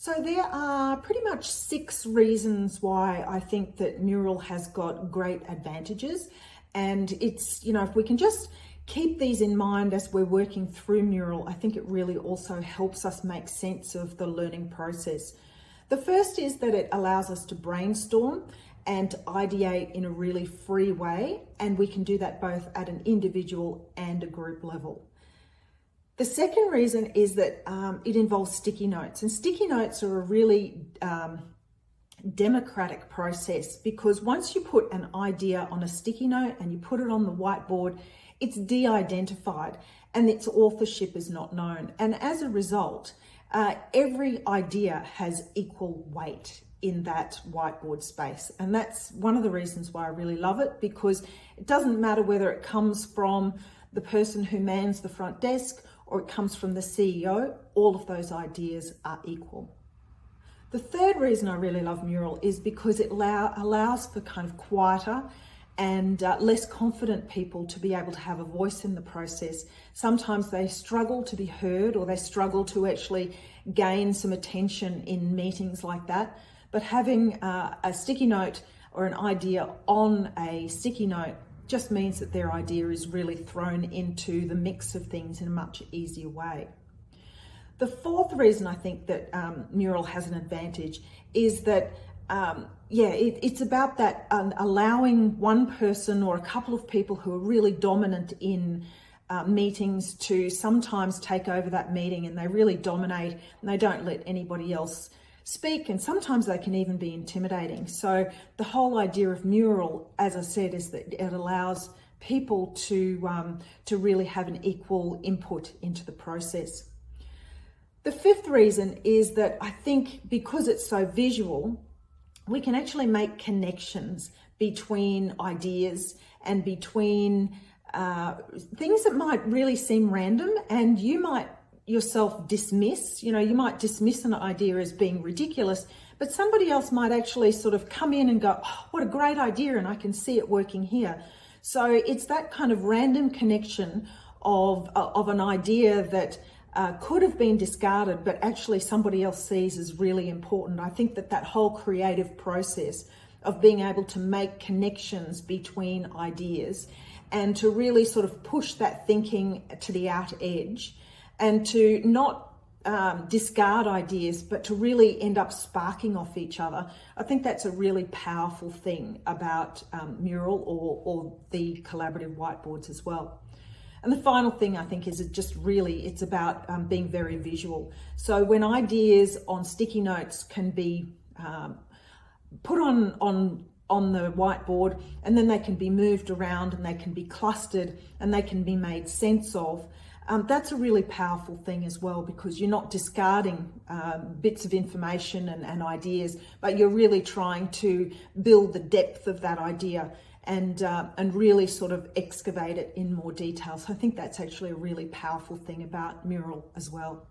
So there are pretty much 6 reasons why I think that mural has got great advantages. And it's, if we can just keep these in mind as we're working through mural, I think it really also helps us make sense of the learning process. The first is that it allows us to brainstorm and to ideate in a really free way. And we can do that both at an individual and a group level. The second reason is that it involves sticky notes, and sticky notes are a really democratic process, because once you put an idea on a sticky note and you put it on the whiteboard, it's de-identified and its authorship is not known. And as a result, every idea has equal weight in that whiteboard space. And that's one of the reasons why I really love it, because it doesn't matter whether it comes from the person who mans the front desk or it comes from the CEO, all of those ideas are equal. The third reason I really love mural is because it allows for kind of quieter and less confident people to be able to have a voice in the process. Sometimes they struggle to be heard, or they struggle to actually gain some attention in meetings like that. But having a sticky note or an idea on a sticky note just means that their idea is really thrown into the mix of things in a much easier way. The fourth reason I think that mural has an advantage is that it's about that allowing one person or a couple of people who are really dominant in meetings to sometimes take over that meeting, and they really dominate and they don't let anybody else speak, and sometimes they can even be intimidating. So the whole idea of mural, as I said, is that it allows people to really have an equal input into the process. The fifth reason is that I think because it's so visual, we can actually make connections between ideas and between things that might really seem random, and you might yourself dismiss. You might dismiss an idea as being ridiculous, but somebody else might actually sort of come in and go, oh, what a great idea, and I can see it working here. So it's that kind of random connection of an idea that could have been discarded, but actually somebody else sees as really important. I think that whole creative process of being able to make connections between ideas and to really sort of push that thinking to the outer edge, and to not discard ideas, but to really end up sparking off each other. I think that's a really powerful thing about mural or the collaborative whiteboards as well. And the final thing I think is it's about being very visual. So when ideas on sticky notes can be put on the whiteboard, and then they can be moved around and they can be clustered and they can be made sense of, that's a really powerful thing as well, because you're not discarding bits of information and ideas, but you're really trying to build the depth of that idea and really sort of excavate it in more detail. So I think that's actually a really powerful thing about mural as well.